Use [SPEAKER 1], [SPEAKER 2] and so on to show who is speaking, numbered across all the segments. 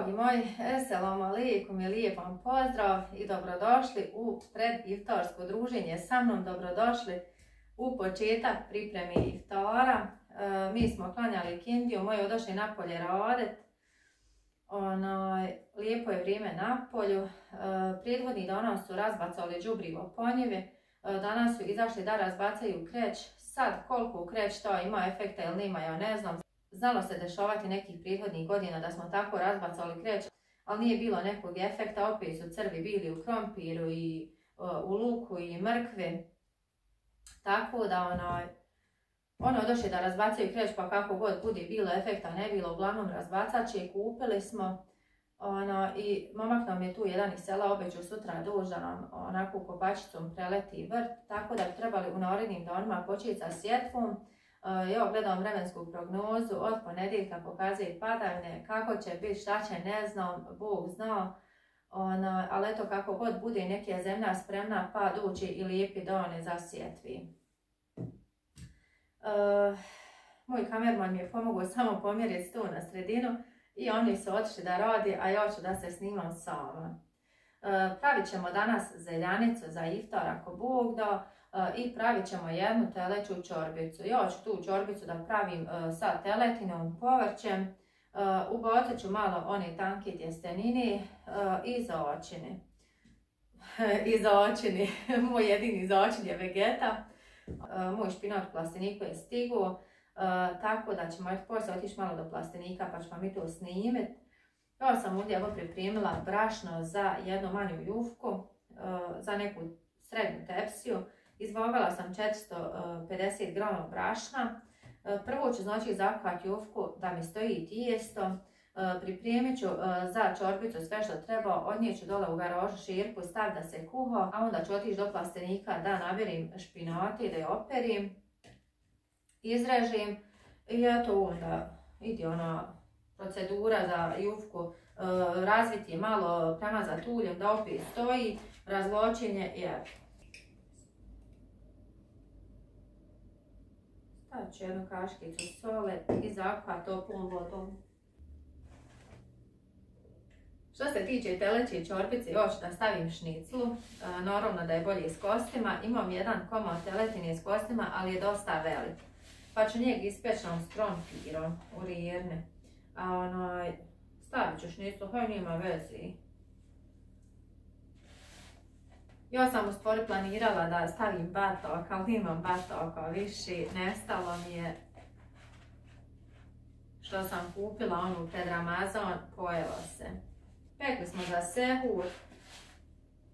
[SPEAKER 1] Dragi moji, Esselamu alaikum i lijep vam pozdrav i dobrodošli u prediftarsko druženje sa mnom. Dobrodošli u početak pripreme iftara. Mi smo klanjali kindiju, moji odošli napolje radet. Lijepo je vrijeme napolju. Prethodnih dana su razbacali đubrivo po njivi. Danas su izašli da razbacaju kreć. Sad koliko kreć to ima efekta ili nema, ja ne znam. Znalo se dešavati nekih prethodnih godina da smo tako razbacali kreć, ali nije bilo nekog efekta. Opet su crvi bili u krompiru i u luku i mrkvi. Tako da došli da razbacaju kreć, pa kako god bude bilo efekta, ne bilo, uglavnom razbacat će. Kupili smo i momak nam je tu jedan iz sela obećao sutra doći da nam onako kopačicom preleti vrt, tako da bi trebali u narednim danima početi sa sjetvom. Ja gledam vremensku prognozu, od ponedjeljka pokazuje padavine, kako će biti, šta će, ne znam, Bog zna. Ali eto, kako god bude, nek je zemlja spremna pa doći i lijepi dane za sjetvi. Moj kamerman mi je pomogao samo pomjeriti stol na sredinu i oni su otišli da radi, a ja ću da se snimam sama. Pravit ćemo danas zeljanicu za iftar ako Bog da. I pravit ćemo jednu teleću čorbicu. Ja ću tu čorbicu da pravim sa teletinom, povrćem. Ubacit ću malo one tanke tjestenine i začini. Moj jedini začin je vegeta. Moj špinat u plasteniku je stigo. Tako da ćemo poslije otići malo do plastenika pa ćemo mi to snimiti. Ja sam ovdje pripremila brašno za jednu manju jufku, za neku srednju tepsiju. Izvagala sam 450 grama brašna. Prvo ću znači zakuhati jufku da mi stoji tijesto. Pripremit ću za čorbicu sve što treba, odnijeću dole u garažu širku, staviti da se kuha, a onda ću otići do plastenika da nabirim špinati, da je operim, izrežim i eto onda ide ona procedura za jufku, razviti malo, premazati uljem da opet stoji, razločenje i eto. Stavit ću jednu kaškicu sole i zakuhati toplom vodom. Što se tiče teleće čorbice, još da stavim šniclu, naravno da je bolje s kostima. Imam jedan komad teletine s kostima, ali je dosta velik. Pa ću njeg ispeći s krompirom u rirne. Stavit ću šniclu, hoj nima vezi. Ja sam u stvari planirala da stavim batok, ali imam batoka više, nestalo mi je. Što sam kupila onu pred Ramazan, pojelo se. Pekli smo za sehur,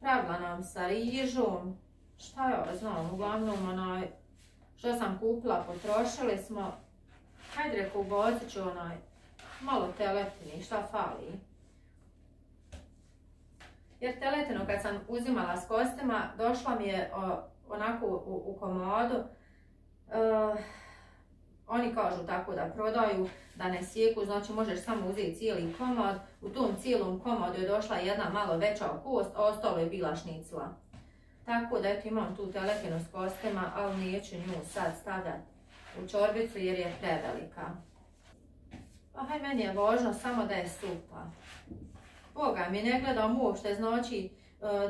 [SPEAKER 1] pravila nam sa rižom, šta ja znam, uglavnom što sam kupila potrošili smo. Hajde reko ubacit ću malo teletini, šta fali. Jer teletinu kad sam uzimala s kostima, došla mi je onako u komodu. Oni kažu tako da prodaju, da ne sjeku, znači možeš samo uzeti cijeli komad. U tom cijelom komodu je došla jedna malo veća kost, a ostalo je bila šnicla. Tako da eto imam tu teletinu s kostima, ali neću nju sad stavljati u čorbicu jer je prevelika. Pa meni je važno samo da je supa. Boga mi ne gledam uopšte, znači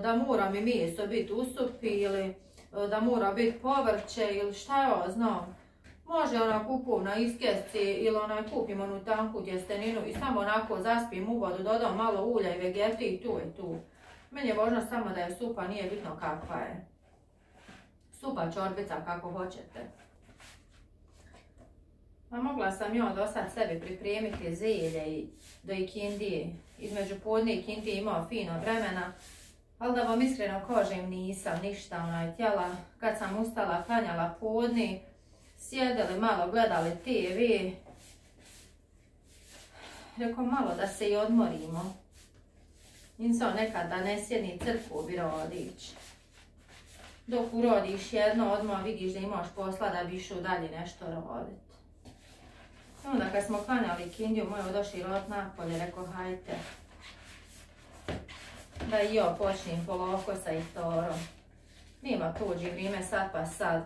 [SPEAKER 1] da mora mi meso biti u supi ili da mora biti povrće ili šta ja znam. Može kupovna iskesci ili kupim onu tanku tjesteninu i samo onako zaspim u vodu, dodam malo ulja i vegete i tu je tu. Meni je važno samo da je supa, nije bitno kakva je. Supa, čorbica, kako hoćete. Mogla sam ja do sad sebi pripremiti zelje do ikindije. Između podne i ikindije imao fino vremena. Ali da vam iskreno kažem, nisam ništa htjela. Kad sam ustala, klanjala podne, sjedili malo, gledali TV. Rekao malo da se i odmorimo. Nisam nekad da ne sjedni crkvu bi rodić. Dok urodiš jedno, odmah vidiš da imaš posla da bi išao dalje nešto roditi. Onda kad smo klanjali kindiju, moj odošli rod napolje, rekao hajte. Da i ja počnem polako sa iftarom. Nema prođi vrijeme sad pa sad.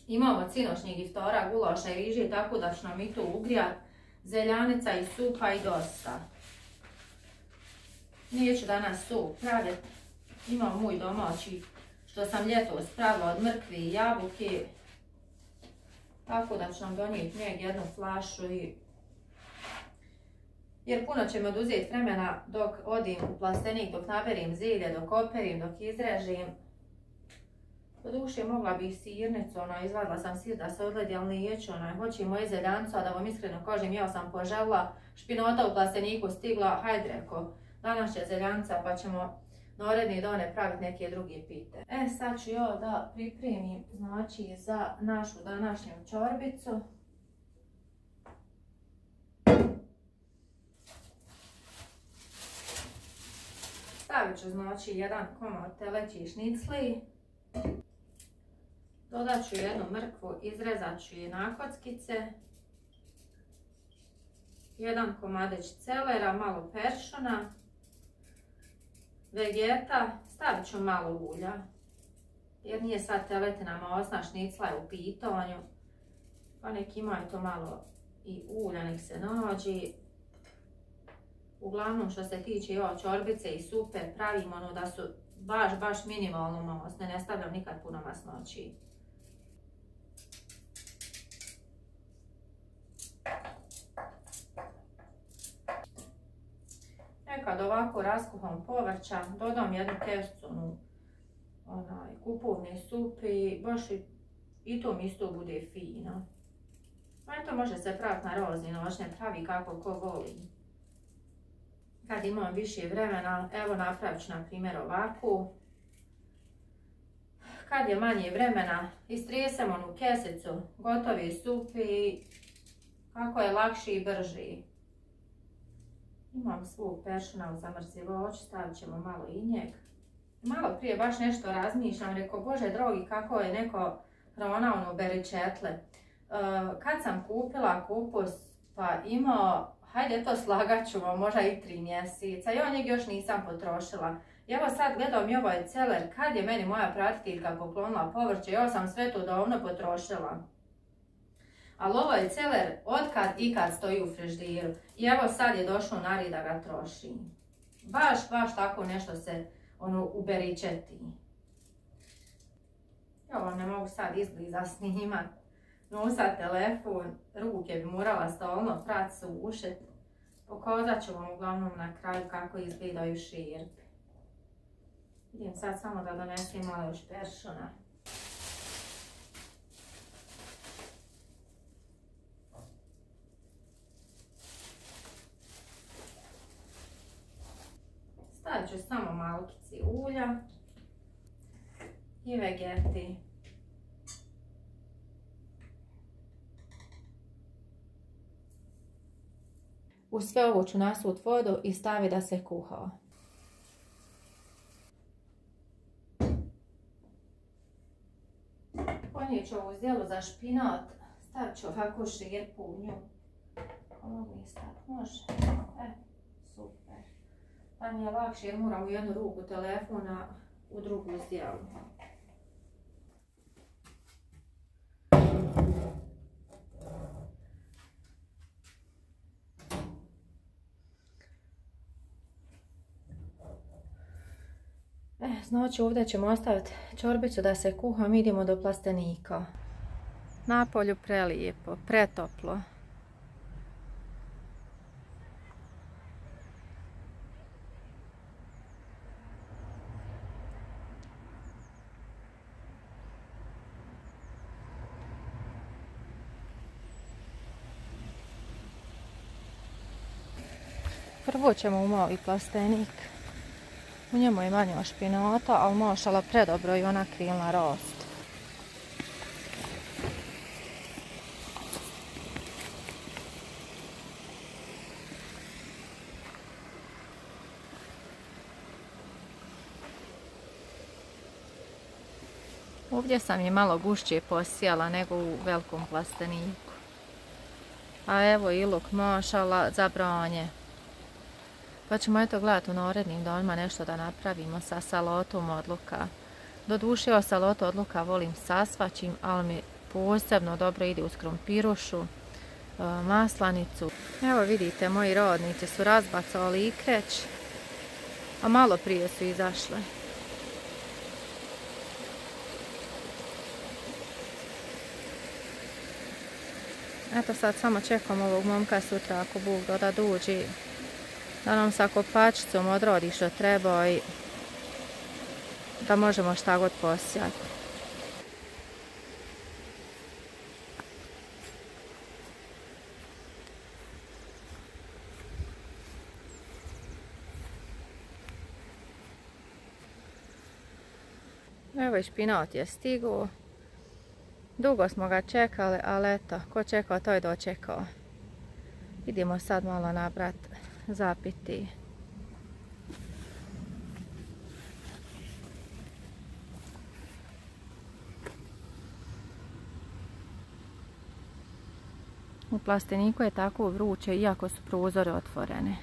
[SPEAKER 1] Imamo od sinoćnjeg iftara, gulaša i riže, tako da ću nam i to ugrijat. Zeljanica i supa i dosta. Neću danas sup praviti. Imam moj domaći što sam ljetos pravila od mrkve i jabuke. Tako da ću nam donijeti njeg jednu flašu jer puno će mi oduzeti vremena dok odim u plastenik, dok naberim zelje, dok operim, dok izrežim. Po duše mogla bi sirnicu, izvadila sam sir da se odledi, ali neću, hoću i moje zeljancu, a da vam iskreno kažem, ja sam poželjela, špinota u plasteniku stigla, hajde reko, danas će zeljanca pa ćemo naredni dane praviti neke druge pite. Sad ću ja da pripremim, znači, za našu današnju čorbicu. Stavit ću, znači, jedan komad teleći šnicli. Dodat ću jednu mrkvu, izrezat ću je na kockice. Jedan komadić celera, malo peršuna. Vegeta, stavit ću malo ulja. Jer nije sad teletina masna, šnicla je u pitanju. Pa nek imaju to malo i ulja, nek se nađi. Uglavnom što se tiče ove čorbice i supe, pravim ono da su baš minimalno masne, ne stavljam nikad puno masnoći. Kad ovako raskuham povrća, dodam jednu kesicu kupovne supe i baš i to mi isto bude fino. To može se praviti na razne načine, pravi kako ko voli. Kad imam više vremena, evo napravit ću na primjer ovako. Kad je manje vremena, istresem onu kesicu gotove supe i kako je lakše i brže. Imam svog peršuna u zamrzivaču, stavit ćemo malo i njeg. Malo prije baš nešto razmišljam, rekao, bože drogi, kako je neko hrana beričetle. Kad sam kupila kupus, pa imao, hajde to slagat ću vam, možda i 3 mjeseca, ja njeg još nisam potrošila. I evo sad gledam i ovaj celer, kad je meni moja pratiteljka poklonila povrće, ja sam sve to davno potrošila. Ali ovo je celer otkad i kad stoji u friždiru. I evo sad je došlo na red da ga trošim. Baš tako nešto se uberičeti. Ja vam ne mogu sad izbliza snimat. Nosat telefon, ruke bi morala stalno prat sušit. Pokazat ću vam uglavnom na kraju kako izgledaju šerpe. Idem sad samo da donesem malo još peršuna. Stavit ću samo malkice ulja i vegeti. U sve ovo ću nasut vodu i staviti da se kuha. Ponijet ću ovu zdjelu za špinat, stavit ću ovako šerpu u nju. Ovo mi staviti može. Super. Pa mi je lakše jer moram u jednu ruku telefona, u drugu zdjelu. Znači ovdje ćemo ostaviti čorbicu da se kuha, mi idemo do plastenika. Napolju prelijepo, pretoplo. Prvo ćemo u mali plastenik. U njemu je manje špinata, ali mašala predobro i ona krilna rast. Ovdje sam je malo gušće posijala nego u velikom plasteniku. A evo i luk mašala za branje. Pa ćemo eto gledati u narednim danima nešto da napravimo sa salotom od luka. Doduše o salotu od luka volim sa svačim, ali mi posebno dobro ide uz krompirušu, maslanicu. Evo vidite, moji rodnici su razbacali ikreć. a malo prije su izašle. Eto sad samo čekam ovog momka sutra ako Bog da dođe, da nam sa kopačicom odradi što treba i da možemo šta god posijati. Evo i špinat je stigao. Dugo smo ga čekali, ali eto, ko čekao, to je dočekao. Idemo sad malo nabrat, zapiti. U plasteniku je tako vruće, iako su prozore otvorene.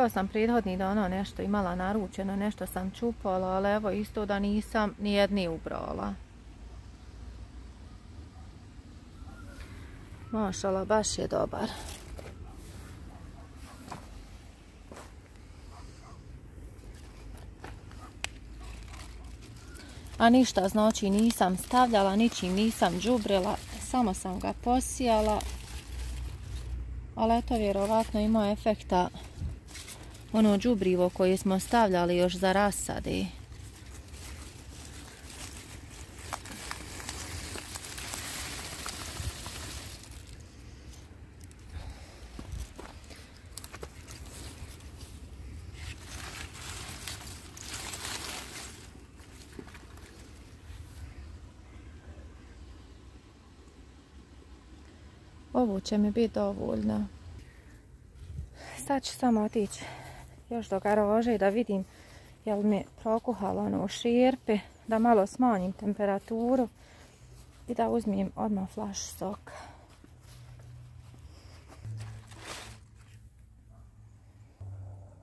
[SPEAKER 1] Evo sam prethodnih dana nešto imala naručeno, nešto sam čupala, ali evo isto da nisam nijedni ubrala. Mašala, baš je dobar. A ništa znači nisam stavljala, ničim nisam đubrila, samo sam ga posijala. Ali eto, vjerovatno ima efekta ono đubrivo koje smo stavljali još za rasade. Ovo će mi biti dovoljno. Sad ću samo otići još do garaže da vidim jel mi prokuhalo ono u šerpe, da malo smanjim temperaturu i da uzmem odmah flašu soka.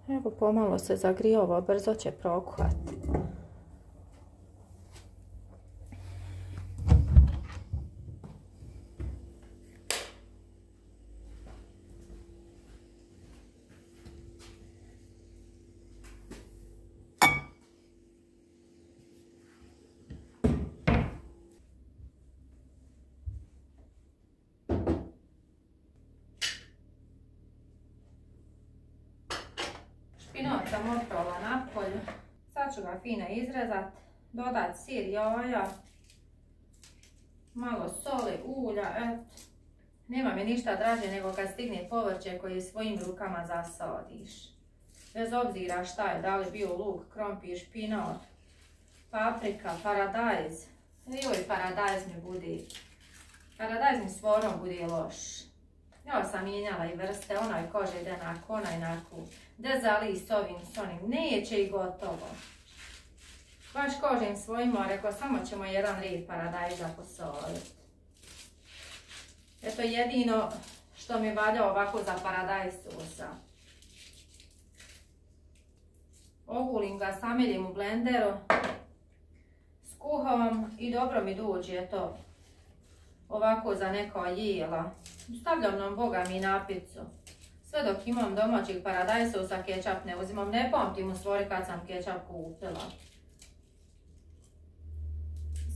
[SPEAKER 1] Evo pomalo se zagrijava, brzo će prokuhati. Špinat sam oprala napolju, sad ću ga fino izrezat, dodat sir, jaja, malo soli, ulja, eto. Nema mi ništa draže nego kad stigne povrće koje svojim rukama zasadiš. Bez obzira šta je, da li bio luk, krompir, špinat, paprika, paradajz. Joj, paradajz mi bude, paradajz mi s vorom bude loš. Ja sam mijenjala i vrste, onaj kože ide onako, onaj onako. Da zali s ovim, s onim, neće i gotovo. Baš kožim svojima, rekao, samo ćemo jedan red paradajza posoliti. Eto jedino što mi valja ovako za paradajz sosa. Ogulim ga, sameljem u blenderu, skuhavam i dobro mi dođe to ovako za neka jela. Stavljam nam boga mi na picu. Sve dok imam domaćeg paradajz sosa, kečap ne uzimam. Ne pamtim u stvari kad sam kečap kupila.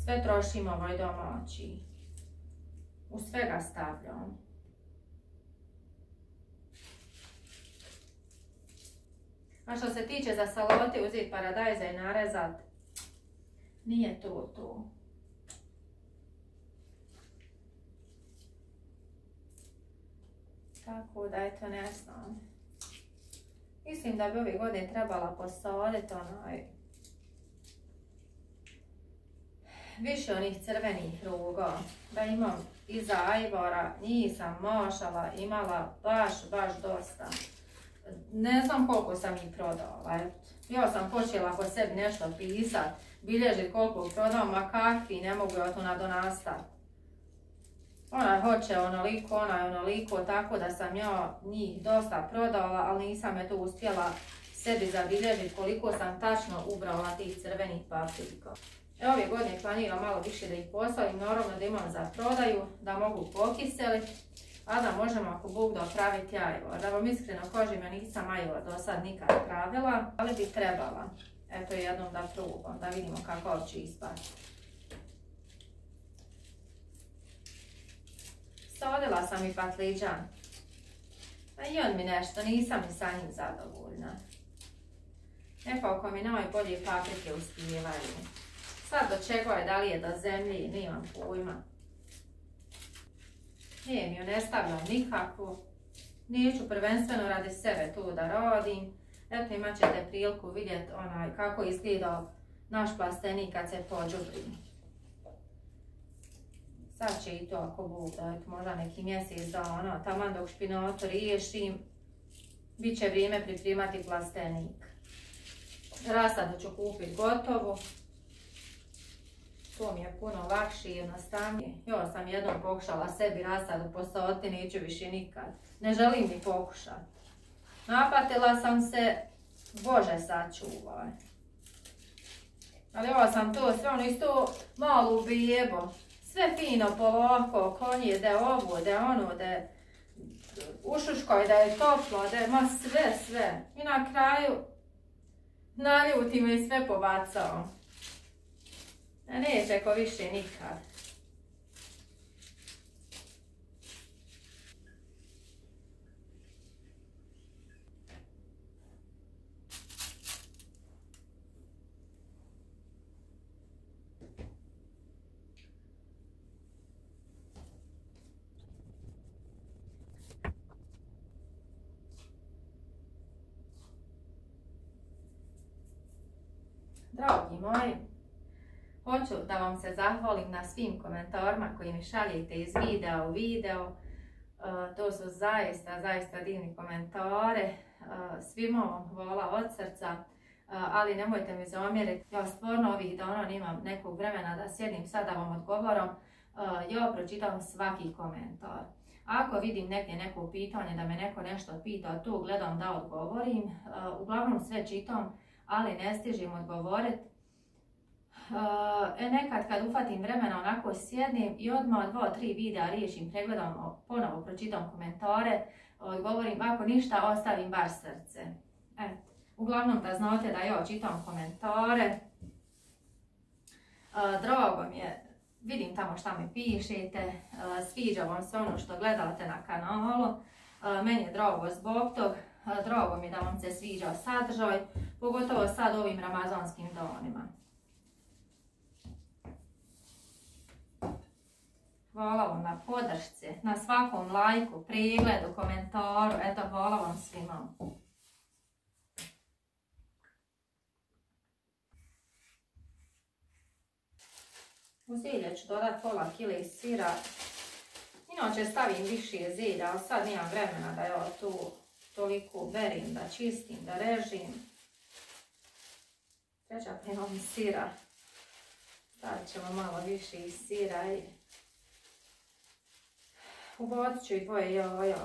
[SPEAKER 1] Sve trošim ovaj domaći. U sve ga stavljam. A što se tiče za salote, uzeti paradajza i narezat, nije to. Tako da eto, ne znam. Mislim da bi ove godine trebala posoliti više onih crvenih roga. Da imam iza ajvara, njih sam mašala, imala baš dosta. Ne znam koliko sam ih prodala. Ja sam počela po sebi nešto pisat, bilježit koliko prodam, ma kakvi, ne mogu ja to nadonastaviti. Ona hoće onoliko, ona je onoliko, tako da sam ja njih dosta prodala, ali nisam je to uspjela sebi zabilježiti koliko sam tačno ubrala tih crvenih paprika. Ove godine planiram malo više da ih postavim, naravno da imam za prodaju, da mogu pokiseliti, a da možemo ako Bog da praviti ajvar. Da vam iskreno kažem, ja nisam ajvar do sad nikad pravila, ali bi trebala. Eto jednom da probam, da vidimo kako će ispati. Solila sam i patliđan. I on mi nešto, nisam ni sa njim zadovoljna. Nekako mi najbolje paprike uspijevaju. Sad do čega je, da li je do zemlje, nemam pojma. Nije mi ju ne stavljam nikako. Neću prvenstveno radi sebe to da radim. Eto imat ćete priliku vidjeti kako izgleda naš plastenik kad se pođubri. Sad će i to ako Bog da, možda neki mjesec dana, taman dok špinatu riješim, bit će vrijeme pripremati plastenik. Rasadu ću kupiti gotovo. To mi je puno lakše i jednostavnije. Ja sam jednom pokušala sebi rasadu posaditi, neću više nikad. Ne želim ni pokušati. Napatila sam se, Bože sačuvaj. Ali ovo sam to sve ono isto malu bijebo. Sve fino polako, konje, da je ovo, da je ono, da je ušuškoj, da je toplo, da je ma sve. I na kraju naljuti me i sve pobacao. Neće ko više nikad. Dragi moji, hoću da vam se zahvalim na svim komentarima koji mi šaljete iz videa u video. To su zaista divni komentare. Svima vam hvala od srca, ali nemojte mi zamjeriti. Ja stvarno ovih dana nemam nekog vremena da sjedim sad da vam odgovoram. Ja pročitam svaki komentar. Ako vidim negdje neko pitanje da me neko nešto pita, tu gledam da odgovorim. Uglavnom sve čitam, ali ne stižem odgovoriti. Nekad kad ufatim vremena onako sjednem i odmah 2-3 videa riješim, pregledam, ponovo pročitam komentare, odgovorim, ako ništa ostavim baš srce. Uglavnom da znate da ja čitam komentare. Drago mi je, vidim tamo šta mi pišete, sviđa vam se ono što gledate na kanalu, meni je drago zbog tog. Drago mi je da vam se sviđa sadržaj, pogotovo sad ovim ramazanskim danima. Hvala vam na podršci, na svakom lajku, pregledu, komentaru, eto hvala vam svima. U zelje ću dodati pola kile sira. Inače stavim više zelja, ali sad nemam vremena da ja tu toliko berim, da čistim, da režim. Treća primam sira. Stavit ćemo malo više iz sira i ubacit ću i 2 jaja.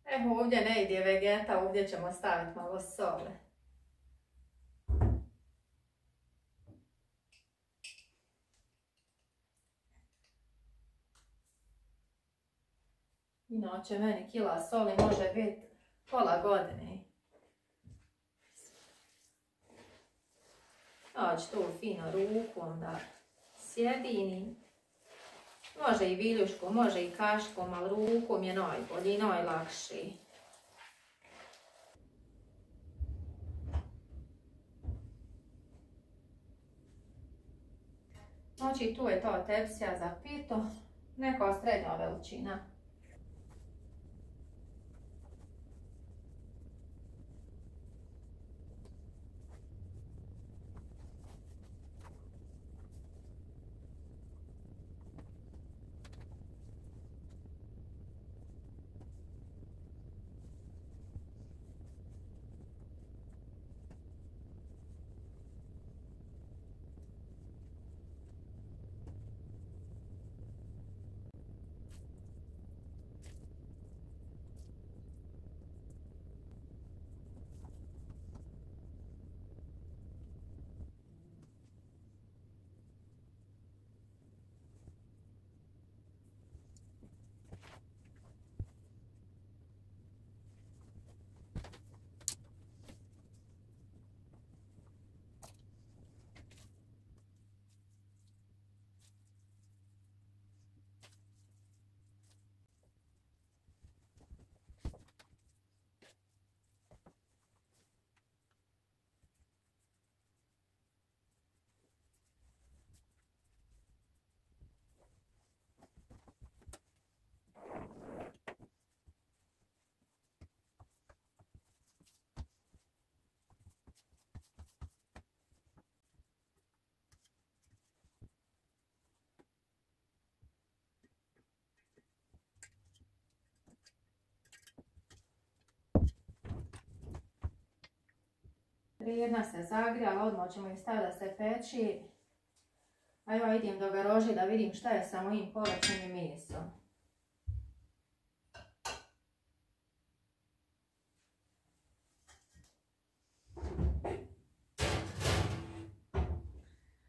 [SPEAKER 1] Evo ovdje ne ide vegeta, ovdje ćemo staviti malo soli. Inače meni kila soli može biti pola godine. Naći tu fino rukom da sjedini. Može i viljuškom, može i kaškom, ali rukom je najbolji i najlakši. Znači tu je to tepsija za pito, neka srednja veličina. Vrijedna se zagrijala, odmah ćemo ih staviti da se peči. A ja idem do garože da vidim šta je sa mojim povećanim mesom.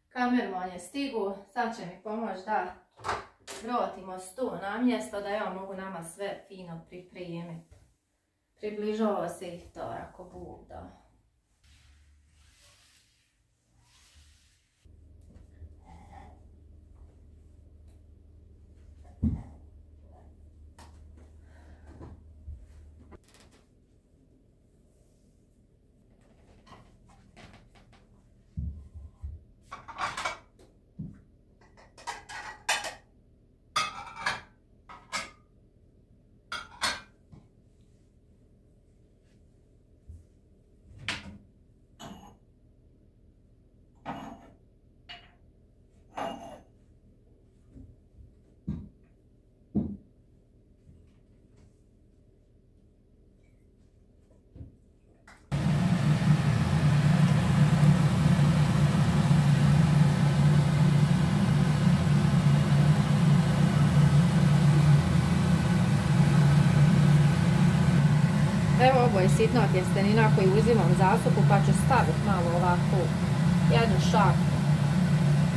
[SPEAKER 1] Kamerman je stigu, sad će mi pomoći da vrotimo sto na mjesto da ja mogu nama sve fino pripremiti. Približava se iftar ako Bog da. Evo ovo je sitna tjestenina koju uzimam zasupu pa ću staviti malo ovako, jednu šaku.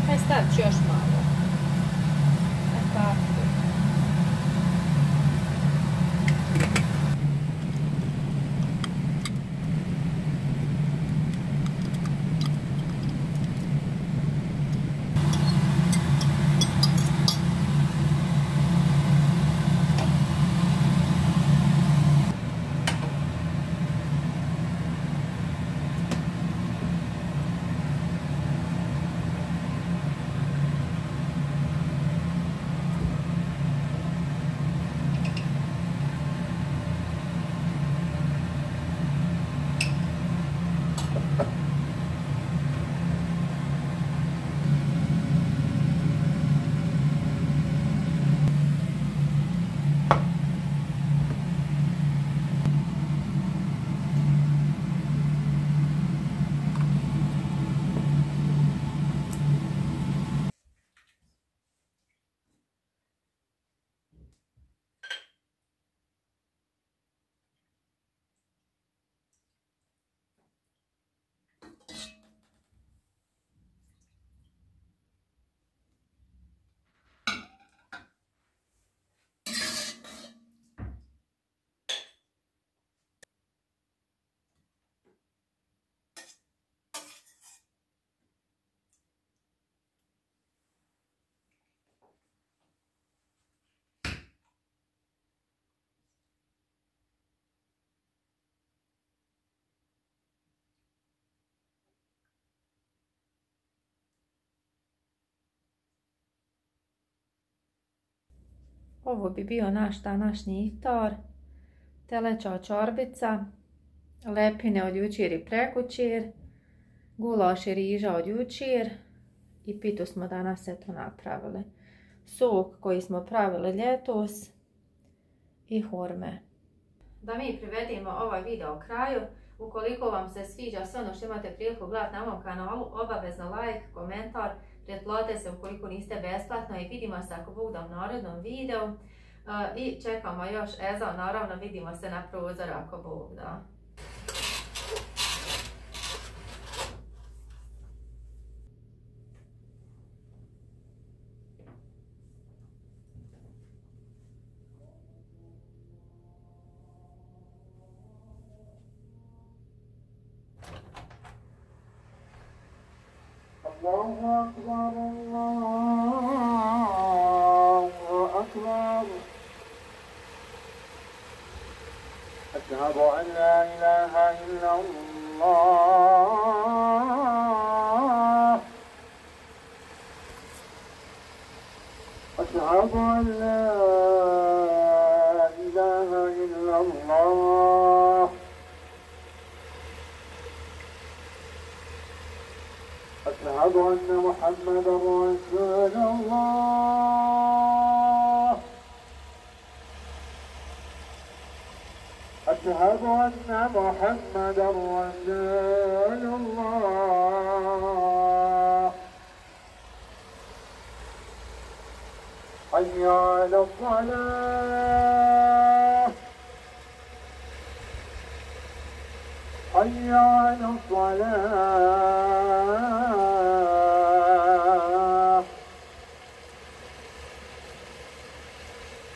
[SPEAKER 1] Aj stavit ću još malo. Tako. Ovo bi bio naš današnji iftar. Teleća čorbica, lepine od jučer i prekućer, gulaš i riža od jučer i pitu smo danas eto napravili. Sok koji smo pravili ljetos i hurme. Da mi privedimo ovaj video kraju. Ukoliko vam se sviđa sve ono što imate priliku gledati na ovom kanalu, obavezno like, komentar, pretplatite se ukoliko niste besplatno i vidimo se ako Bog da u narednom videu. I čekamo još ezan, naravno vidimo se na prozoru ako Bog da.
[SPEAKER 2] الله أكبر الله أكبر أشهد أن لا إله إلا الله أشهد أن لا إله إلا الله أشهد أن محمدا رسول الله أشهد أن محمدا رسول على الصلاة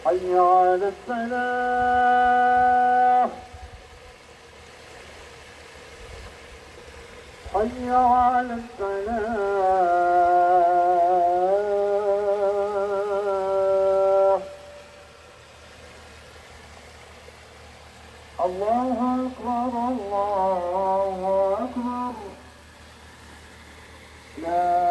[SPEAKER 2] حي على الفلاح حي على الفلاح الله أكبر الله أكبر لا